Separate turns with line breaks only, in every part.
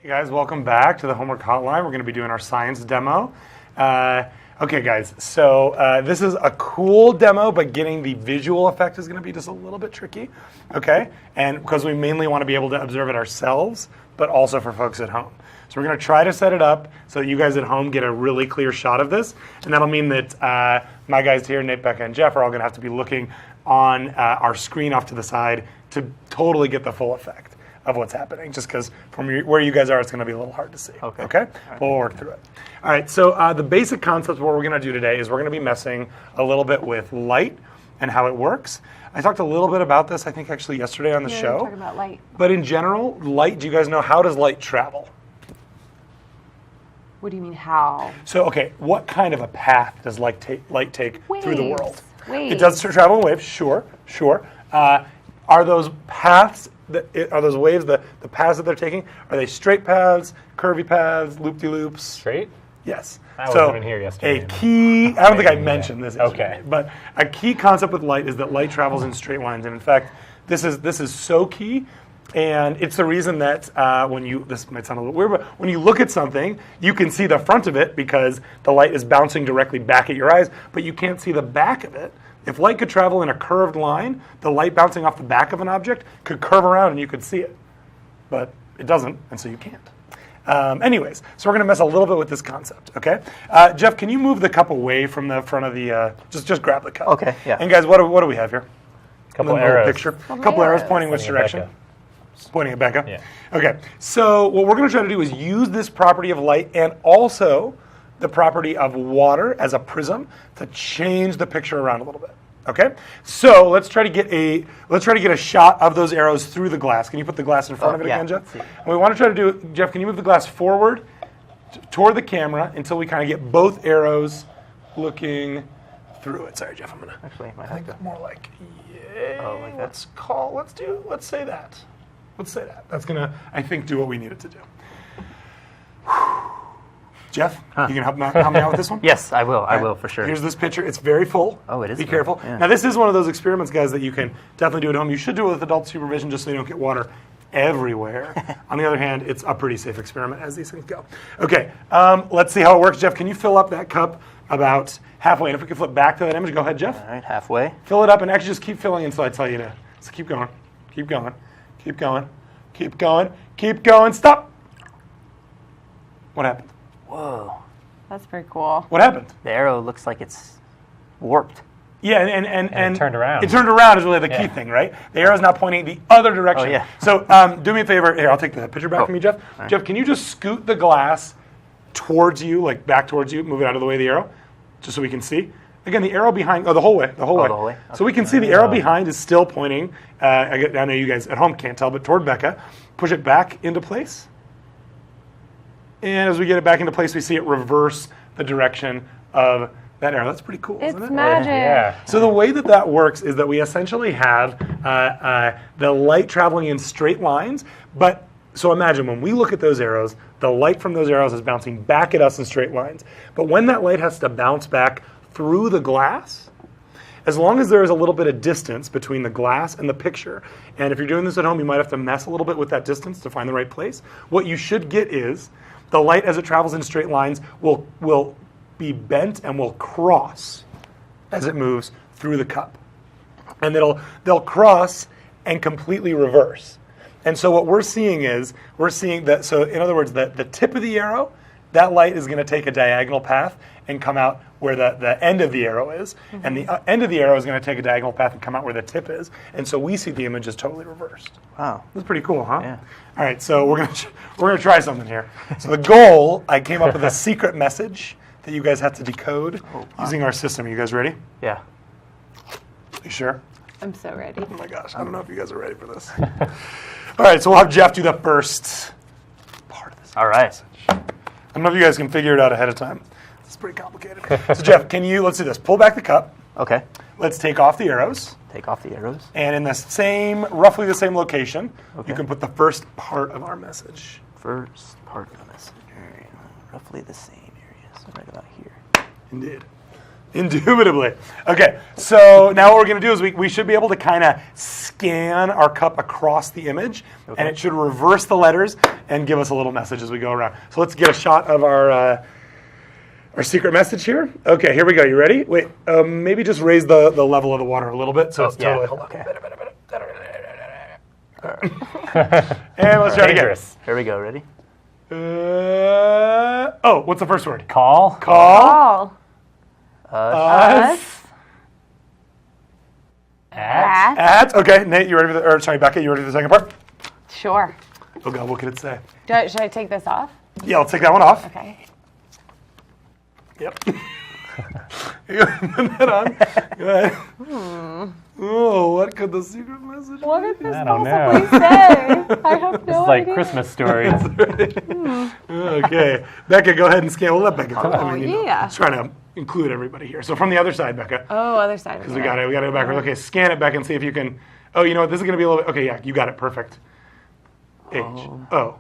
Hey guys, welcome back to the Homework Hotline. We're going to be doing our science demo. Okay guys, so this is a cool demo, but getting the visual effect is going to be just a little bit tricky, okay? And because we mainly want to be able to observe it ourselves, but also for folks at home. So we're going to try to set it up so that you guys at home get a really clear shot of this. And that'll mean that my guys here, Nate, Becca, and Jeff, are all going to have to be looking on our screen off to the side to totally get the full effect of what's happening, just because from where you guys are, it's going to be a little hard to see. Okay?
Right.
But we'll work through it. All right, so the basic concept of what we're going to do today is we're going to be messing a little bit with light and how it works. I talked a little bit about this, I think, actually yesterday on the show.
Talking about light.
But in general, light, do you guys know, how does light travel?
What do you mean, how?
So, okay, what kind of a path does light take through the world?
Waves.
It does travel in waves, sure. Are those paths, are those waves, the paths that they're taking, are they straight paths, curvy paths, loop-de-loops?
Straight?
Yes.
I wasn't even here yesterday.
A key, I don't think I mentioned this
Okay.
yesterday, but a key concept with light is that light travels in straight lines. And in fact, this is so key. And it's the reason that this might sound a little weird, but when you look at something, you can see the front of it because the light is bouncing directly back at your eyes, but you can't see the back of it. If light could travel in a curved line, the light bouncing off the back of an object could curve around and you could see it. But it doesn't, and so you can't. Anyways, so we're going to mess a little bit with this concept, okay? Jeff, can you move the cup away from the front of the, just grab the cup.
Okay, yeah.
And guys, what do we have here?
Couple arrows.
Picture. Couple arrows pointing which
Pointing
direction?
at Becca.
Pointing at Becca?
Yeah.
Okay, so what we're going to try to do is use this property of light and also the property of water as a prism to change the picture around a little bit. Okay, so let's try to get a shot of those arrows through the glass. Can you put the glass in front of it again, Jeff? And we want to try to do, Jeff, can you move the glass forward toward the camera until we kind of get both arrows looking through it? Sorry, Jeff, I'm gonna.
Actually,
I think that's more like
like that.
Let's say that. Let's say that. That's gonna, I think, do what we need it to do. Jeff, you can help me out with this one?
Yes, I will. I will for sure.
Here's this pitcher. It's very full.
Oh, it is
Be
full.
careful.
Yeah.
Now, this is one of those experiments, guys, that you can definitely do at home. You should do it with adult supervision just so you don't get water everywhere. On the other hand, it's a pretty safe experiment as these things go. Okay, let's see how it works. Jeff, can you fill up that cup about halfway? And if we can flip back to that image, go ahead, Jeff.
All right, halfway.
Fill it up and actually just keep filling until I tell you to. So keep going. Keep going. Keep going. Keep going. Keep going. Stop. What happened?
Whoa.
That's pretty cool.
What happened?
The arrow looks like it's warped.
Yeah, and
it turned around.
It turned around is really the key thing, right? The arrow's now pointing the other direction.
Oh, yeah.
So do me a favor. Here, I'll take the picture back from you, Jeff.
Right.
Jeff, can you just scoot the glass towards you, like back towards you, move it out of the way of the arrow, just so we can see? Again, the arrow behind, the whole way. The whole way. So we can see the arrow behind is still pointing, I know you guys at home can't tell, but toward Becca. Push it back into place. And as we get it back into place, we see it reverse the direction of that arrow. That's pretty cool, isn't it?
It's magic.
Yeah.
So the way that works is that we essentially have the light traveling in straight lines. But so imagine when we look at those arrows, the light from those arrows is bouncing back at us in straight lines. But when that light has to bounce back through the glass, as long as there is a little bit of distance between the glass and the picture, and if you're doing this at home, you might have to mess a little bit with that distance to find the right place. What you should get is the light, as it travels in straight lines, will be bent and will cross as it moves through the cup. And they'll cross and completely reverse. And so what we're seeing that, so in other words, the tip of the arrow, that light is going to take a diagonal path and come out where the end of the arrow is. Mm-hmm. And the end of the arrow is going to take a diagonal path and come out where the tip is. And so we see the image is totally reversed.
Wow.
That's pretty cool, huh?
Yeah.
All right, so we're gonna try something here. So the goal, I came up with a secret message that you guys have to decode using our system. Are you guys ready?
Yeah.
You sure?
I'm so ready.
Oh my gosh, I don't know if you guys are ready for this. All right, so we'll have Jeff do the first part of this.
All right.
Message. I don't know if you guys can figure it out ahead of time. It's pretty complicated. So Jeff, let's do this. Pull back the cup.
Okay.
Let's take off the arrows.
Take off the arrows.
And in the roughly the same location,
Okay.
you can put the first part of our message.
First part of the message. Roughly the same area. So right about here.
Indeed. Indubitably. Okay, so now what we're going to do is we should be able to kind of scan our cup across the image, and it should reverse the letters and give us a little message as we go around. So let's get a shot of our secret message here. Okay, here we go. You ready? Wait, maybe just raise the level of the water a little bit so it's totally. Hold on.
Okay.
And let's try it again.
Here we go. Ready?
What's the first word?
Call.
Call.
Us.
At. Okay, Nate, you ready for Becca, you ready for the second part?
Sure.
Oh God, what could it say?
Should I take this off?
Yeah, I'll take that one off.
Okay.
Yep. Put that on. Go ahead. Oh, what could the secret message
What
be?
could this
I don't
possibly say? I have no
It's like
idea.
Christmas stories.
Okay, Becca, go ahead and scan. We'll let Becca do it.
Oh, yeah.
Just trying to include everybody here. So from the other side, Becca,
Oh, other side.
because we got to go backwards. Okay, scan it, Becca, and see if you can. Oh, you know what? This is going to be a little bit. Okay, yeah, you got it. Perfect. H. O.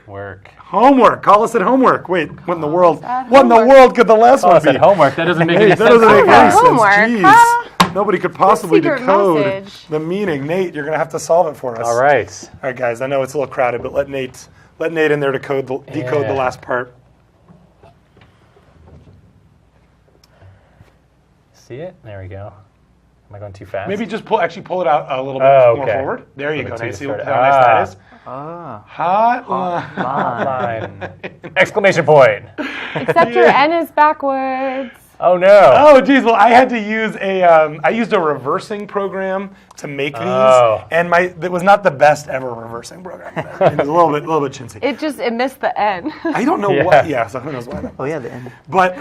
Work.
Homework. Call us at homework. Wait, what in the world?
at
What in the
homework.
world could the last
Oh,
one
I said
be?
homework. That doesn't make
Hey,
any
that
sense.
doesn't make any
Homework,
sense.
huh?
Jeez. Nobody could possibly
secret
decode
message.
the meaning. Nate, you're going to have to solve it for us.
All right.
All right, guys. I know it's a little crowded, but let Nate in there to decode the last part.
See it? There we go. Am I going too fast?
Maybe just pull it out a little bit
Oh,
more
okay.
forward. There you go,
Two
Nate.
to
See
start
how
it.
nice that is? Hotline.
Line. Exclamation point.
Except your N is backwards.
Oh no.
Oh, geez. Well, I had to use I used a reversing program to make these, and it was not the best ever reversing program. It was a little bit chintzy.
It missed the N.
I don't know what. Yeah, so who knows why.
Oh yeah, the end.
But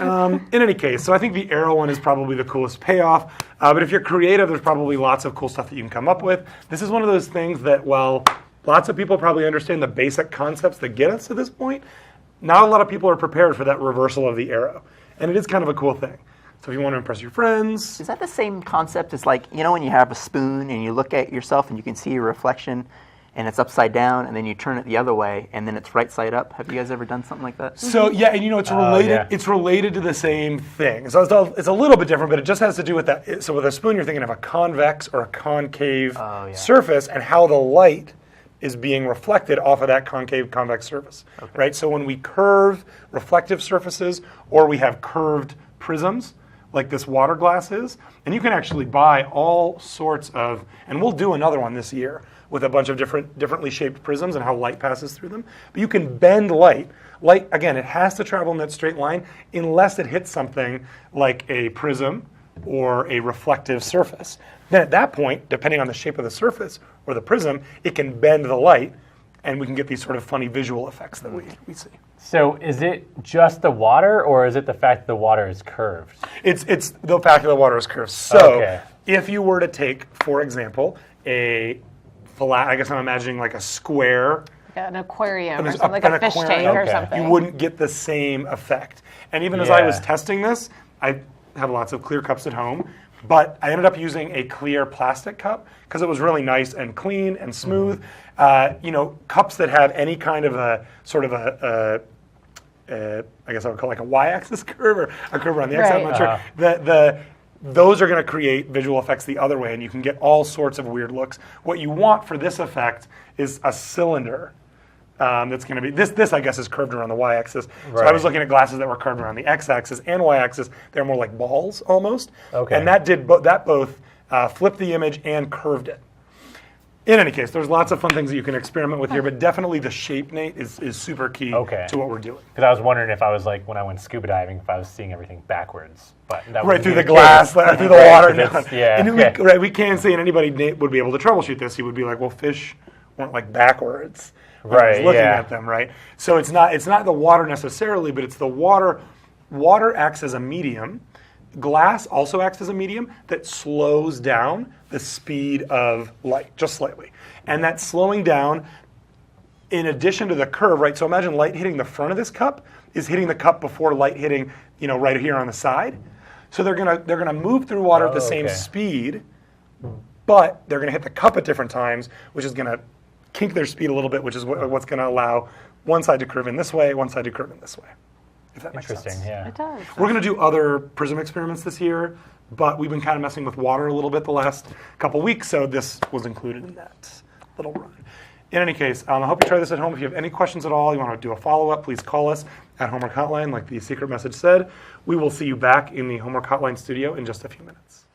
in any case, so I think the arrow one is probably the coolest payoff. But if you're creative, there's probably lots of cool stuff that you can come up with. This is one of those things that, while lots of people probably understand the basic concepts that get us to this point, not a lot of people are prepared for that reversal of the arrow. And it is kind of a cool thing. So if you want to impress your friends.
Is that the same concept as, like, you know, when you have a spoon and you look at yourself and you can see your reflection and it's upside down and then you turn it the other way and then it's right side up? Have you guys ever done something like that?
So yeah, and you know, it's related.
Yeah.
It's related to the same thing. So it's a little bit different, but it just has to do with that. So with a spoon, you're thinking of a convex or a concave surface and how the light is being reflected off of that concave convex surface, right? So when we curve reflective surfaces, or we have curved prisms, like this water glass is, and you can actually buy all sorts of, and we'll do another one this year with a bunch of differently shaped prisms and how light passes through them. But you can bend light. Light, again, it has to travel in that straight line unless it hits something like a prism or a reflective surface. Then at that point, depending on the shape of the surface or the prism, it can bend the light, and we can get these sort of funny visual effects that we see.
So is it just the water, or is it the fact that the water is curved?
It's the fact that the water is curved. So if you were to take, for example, a flat, I guess I'm imagining like a square,
An aquarium or something, like a fish tank or something.
you wouldn't get the same effect. And even as I was testing this, I have lots of clear cups at home, but I ended up using a clear plastic cup because it was really nice and clean and smooth. You know, cups that have any kind of a sort of I guess I would call it like a y-axis curve or a curve around the x. I'm not sure. Those are going to create visual effects the other way, and you can get all sorts of weird looks. What you want for this effect is a cylinder. That's going to be this. I guess is curved around the y-axis. So I was looking at glasses that were curved around the x-axis and y-axis. They're more like balls almost. Okay. And that both flipped the image and curved it. In any case, there's lots of fun things that you can experiment with here, but definitely the shape, Nate, is super key to what we're doing.
Because I was wondering if I was like, when I went scuba diving, if I was seeing everything backwards. But that
right through the glass, through the water.
And
we can't say, and anybody would be able to troubleshoot this. He would be like, well, fish weren't like backwards. Right, looking at them, right? So it's not the water necessarily, but it's the water. Water acts as a medium. Glass also acts as a medium that slows down the speed of light, just slightly. And that slowing down, in addition to the curve, right? So imagine light hitting the front of this cup is hitting the cup before light hitting, you know, right here on the side. So they're gonna move through water at the same speed, but they're gonna hit the cup at different times, which is gonna kink their speed a little bit, which is what's going to allow one side to curve in this way, one side to curve in this way. If that makes sense.
Interesting, yeah.
It does.
We're going to do other prism experiments this year, but we've been kind of messing with water a little bit the last couple weeks, so this was included in that little run. In any case, I hope you try this at home. If you have any questions at all, you want to do a follow-up, please call us at Homework Hotline, like the secret message said. We will see you back in the Homework Hotline studio in just a few minutes.